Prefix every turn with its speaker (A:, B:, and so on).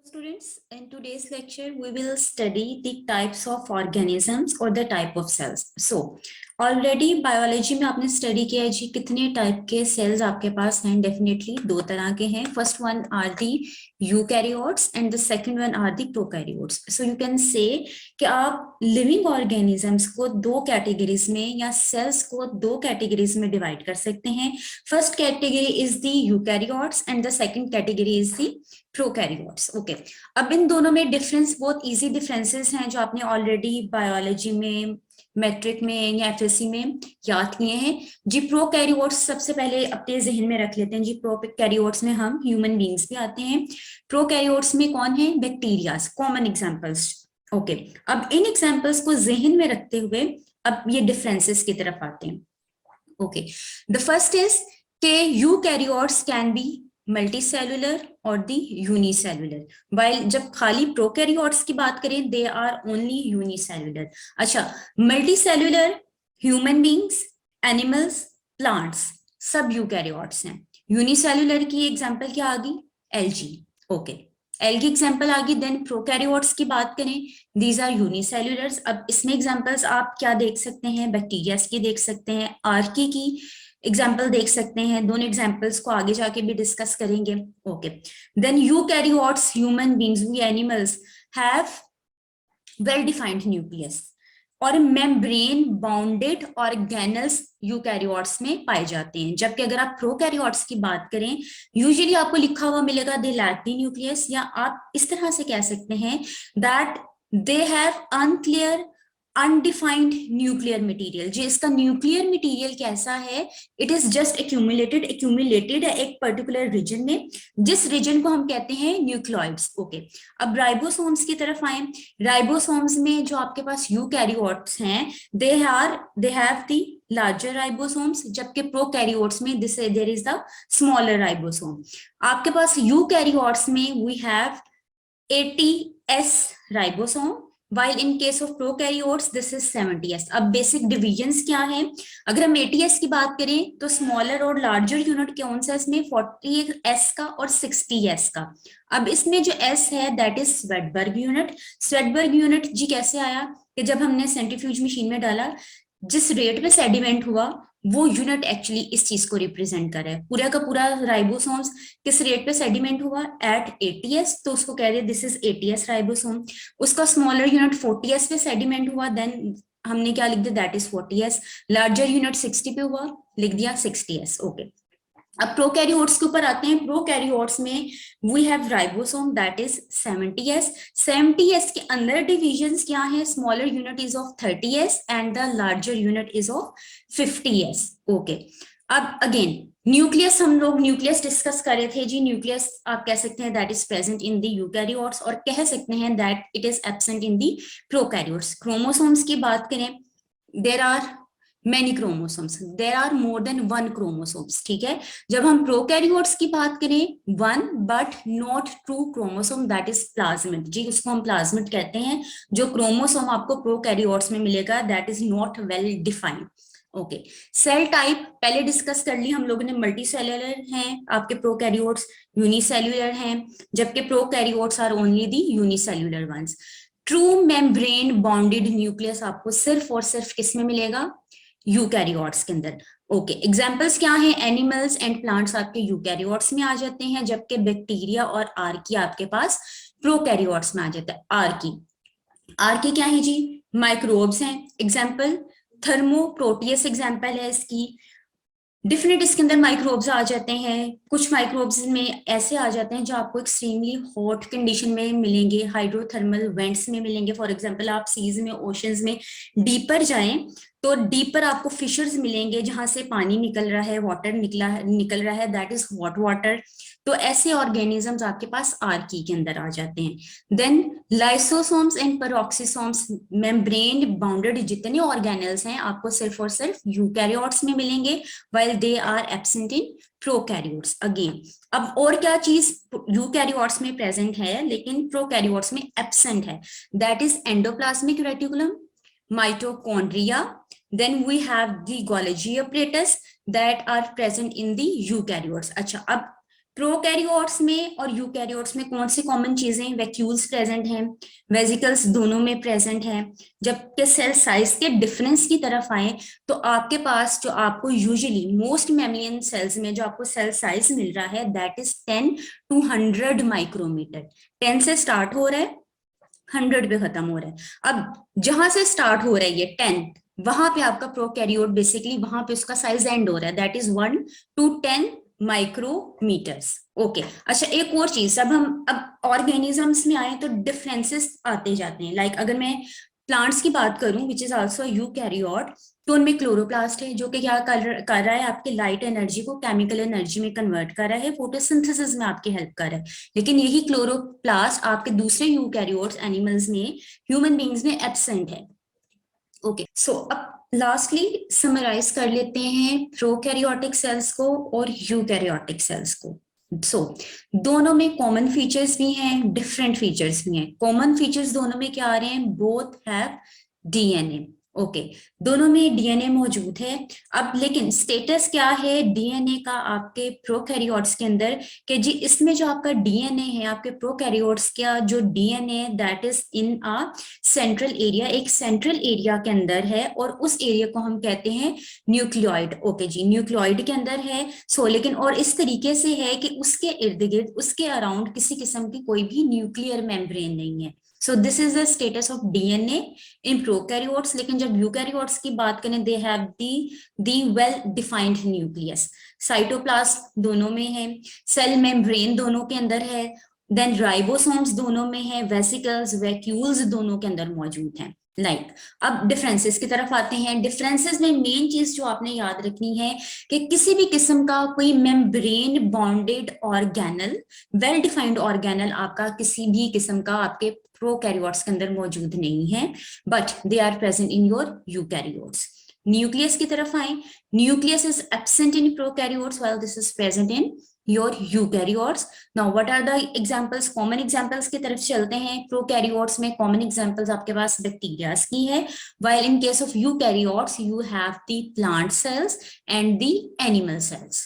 A: Students, in today's lecture, we will study the types of organisms or the type of cells. So, already biology में आपने study किया है जी कितने type के cells आपके पास हैं? Definitely दो तरह के हैं. First one are the eukaryotes and the second one are the prokaryotes. So you can say कि आप living organisms को दो categories में या cells को दो categories में divide कर सकते हैं. First category is the eukaryotes and the second category is the prokaryotes. Okay, अब इन दोनों में डिफरेंस बहुत इजी डिफरेंसेस हैं जो आपने ऑलरेडी बायोलॉजी में, मैट्रिक में या एफएससी में याद किए हैं जी. प्रोकैरियोट्स सबसे पहले अपने जहन में रख लेते हैं जी. प्रोकैरियोट्स में हम ह्यूमन बींग्स भी आते हैं. प्रोकैरियोट्स में कौन है? Bacterias, common examples. ओके, अब इन एग्जांपल्स को जहन में रखते हुए अब ये डिफरेंसेस की तरफ आते हैं. ओके, द फर्स्ट इज के यूकैरियोट्स कैन बी मल्टीसेलुलर और दी यूनिसेलुलर, वाइल जब खाली प्रोकैरियोट्स की बात करें दे आर ओनली यूनिसेलुलर. अच्छा, multicellular human beings, animals, plants सब यूकैरियोट्स हैं. यूनिसेलुलर की एग्जांपल क्या आ गई? एल्गी. ओके, एल्गी एग्जांपल आ गई. देन प्रोकैरियोट्स की बात करें दीज आर यूनिसेलुलर्स. अब इसमें एग्जांपल्स आप क्या देख सकते हैं? बैक्टीरियास की देख सकते हैं, आर्की की एग्जाम्पल देख सकते हैं. दोनों एग्जाम्पल्स को आगे जाके भी डिस्कस करेंगे. Okay, then eukaryotes, human beings, we animals have well defined nucleus और मेम्ब्रेन बाउंडेड ऑर्गेनल्स यूकैरियोट्स में पाए जाते हैं. जबकि अगर आप प्रोकैरियोट्स की बात करें यूजुअली आपको लिखा हुआ मिलेगा दे लैक द न्यूक्लियस, या आप इस तरह से कह सकते हैं that they have unclear undefined nuclear material. जो इसका न्यूक्लियर मटेरियल कैसा है? इट इज जस्ट एक्यूमुलेटेड है एक पर्टिकुलर रीजन में, जिस रीजन को हम कहते हैं न्यूक्लियोइड्स. ओके, अब राइबोसोम्स की तरफ आए. राइबोसोम्स में जो आपके पास यूकैरियोट्स हैं they have the larger ribosomes, जबकि प्रोकैरियोट्स में there is the smaller ribosome. आपके पास यूकैरियोट्स में we have 80s ribosome, while in case of prokaryotes this is 70s. अब बेसिक डिविजन्स क्या हैं? अगर हम 80s की बात करें तो स्मॉलर और लार्जर यूनिट कौन सा इसमें? 40s का और 60s का. अब इसमें जो s है that is Svedberg unit. Svedberg unit जी कैसे आया कि जब हमने सेंट्रीफ्यूज मशीन में डाला, जिस रेट पे सेडिमेंट हुआ वो यूनिट एक्चुअली इस चीज को रिप्रेजेंट कर रहा है. पूरा का पूरा राइबोसोम्स किस रेट पे सेडिमेंट हुआ? एट 80s, तो उसको कह रहे हैं दिस इज 80s राइबोसोम. उसका स्मॉलर यूनिट 40s पे सेडिमेंट हुआ, देन हमने क्या लिख दिया? That is 40s. Larger unit 60 पे हुआ, लिख दिया 60s. ओके, अब प्रोकैरियोट्स के ऊपर आते हैं. प्रोकैरियोट्स में we have ribosome that is 70s. 70s के अंदर डिविजन्स क्या है? Smaller unit is of 30s and the larger unit is of 50s. Okay, अब अगेन न्यूक्लियस, हम लोग न्यूक्लियस डिस्कस कर रहे थे जी. न्यूक्लियस आप कह सकते हैं that is present in the eukaryotes और कह सकते हैं that it is absent in the prokaryotes. Chromosomes की बात करें there are many chromosomes, there are more than one chromosomes. ठीक है, जब हम प्रोकैरियोट्स की बात करें one but not two chromosome that is plasmid जी, उसको हम प्लाज्मिड कहते हैं. जो क्रोमोसोम आपको प्रोकैरियोट्स में मिलेगा that is not well defined. Okay, cell type पहले डिस्कस कर ली हम लोगों ने. मल्टी सेलुलर हैं आपके प्रोकैरियोट्स, यूनिसेल्युलर हैं, जबकि prokaryotes are only the unicellular ones. True membrane bounded nucleus आपको सिर्फ और सिर्फ किस में मिलेगा? यूकैरियोट्स के अंदर. ओके, एग्जांपल्स क्या हैं? एनिमल्स एंड प्लांट्स आपके यूकैरियोट्स में आ जाते हैं, जबकि बैक्टीरिया और आर्की आपके पास प्रोकैरियोट्स में आ जाता है. आर्की क्या है जी? माइक्रोब्स हैं. एग्जांपल थर्मोप्रोटियस एग्जांपल है इसकी. डिफरेंट इसके अंदर माइक्रोब्स आ जाते हैं. कुछ माइक्रोब्स में ऐसे आ जाते हैं जो आपको एक्सट्रीमली हॉट कंडीशन में मिलेंगे, हाइड्रोथर्मल वेंट्स में मिलेंगे. फॉर एग्जांपल आप सीज में, ओशंस में डीपर जाएं तो डीपर आपको फिशर्स मिलेंगे जहां से पानी निकल रहा है, वाटर निकल रहा है, दैट इज हॉट वाटर. तो ऐसे ऑर्गेनिजम्स आपके पास आर्की के अंदर आ जाते हैं. Then lysosomes and peroxisomes, membrane bounded जितने ऑर्गेनल्स हैं आपको सिर्फ और सिर्फ यूकैरियोट्स में मिलेंगे, while they are absent in prokaryotes. Again अब और क्या चीज यूकैरियोट्स में प्रेजेंट है लेकिन प्रोकैरियोट्स में एब्सेंट है? That is endoplasmic reticulum, mitochondria, then we have the Golgi apparatus that are present in the eukaryotes. अच्छा, अब प्रोकैरियोट्स में और यूकैरियोट्स में कौन सी कॉमन चीजें, वैक्यूल्स प्रेजेंट हैं, वेसिकल्स दोनों में प्रेजेंट हैं। जबकि सेल साइज के डिफरेंस की तरफ आए तो आपके पास जो आपको यूजुअली मोस्ट मैमिलियन सेल्स में जो आपको सेल साइज मिल रहा है दैट इज 10 to 100 माइक्रोमीटर। 10 से स्टार्ट हो रहा है, 100 पे खत्म हो रहा है। अब जहां से स्टार्ट हो रहा है ये 10, वहां पे आपका प्रोकैरियोट बेसिकली वहां पे उसका साइज एंड हो रहा है, that is 1 to 10 micrometres. Okay, अच्छा एक और चीज, अब ऑर्गेनिजम्स में आए तो डिफरेंसेस आते जाते हैं। लाइक अगर मैं प्लांट्स की बात करूं विच इज आल्सो यूकैरियोट, तो उनमें क्लोरोप्लास्ट है जो कि क्या कर रहा है, आपके लाइट एनर्जी को केमिकल एनर्जी में कन्वर्ट कर रहा है, फोटोसिंथेसिस में आपकी हेल्प कर रहा है। लेकिन यही क्लोरोप्लास्ट आपके दूसरे यूकैरियोट्स एनिमल्स में, ह्यूमन बींग्स में एब्सेंट है। ओके, सो अब लास्टली समराइज कर लेते हैं प्रोकैरियोटिक सेल्स को और यूकैरियोटिक सेल्स को। सो दोनों में कॉमन फीचर्स भी हैं, डिफरेंट फीचर्स भी हैं। कॉमन फीचर्स दोनों में क्या आ रहे हैं, बोथ हैव डीएनए। ओके, दोनों में डीएनए मौजूद है। अब लेकिन स्टेटस क्या है डीएनए का आपके प्रोकैरियोट्स के अंदर, कि जी इसमें जो आपका डीएनए है, आपके प्रोकैरियोट्स का जो DNA that is in a central area, एक सेंट्रल एरिया के अंदर है और उस एरिया को हम कहते हैं न्यूक्लियोइड। ओके जी, न्यूक्लियोइड के अंदर है। सो लेकिन और इस तरीके से है कि उसके इर्द गिर्द, उसके अराउंड किसी किस्म की कोई भी न्यूक्लियर मेम्ब्रेन नहीं है। So this is the status of DNA in prokaryotes. लेकिन जब यूकैरियोट्स की बात करें, they have the well defined nucleus. Cytoplasm दोनों में है, सेल मेम्ब्रेन दोनों के अंदर है, देन राइबोसोम्स दोनों में है, वेसिकल्स वैक्यूल्स दोनों के अंदर मौजूद हैं। अब डिफरेंसेस की तरफ आते हैं। डिफरेंसेस में मेन चीज जो आपने याद रखनी है कि किसी भी किस्म का कोई membrane bonded organelle, well defined organelle आपका किसी भी किस्म का आपके प्रोकैरियोट्स के अंदर मौजूद नहीं है, but they are present in your eukaryotes. Nucleus की तरफ आए, nucleus is absent in prokaryotes while this is present in your eukaryotes. Now what are the examples, common examples की तरफ चलते हैं। प्रोकैरियोट्स में कॉमन एग्जांपल्स आपके पास बैक्टीरियाज की है, while in case of eukaryotes you have the plant cells and the animal cells.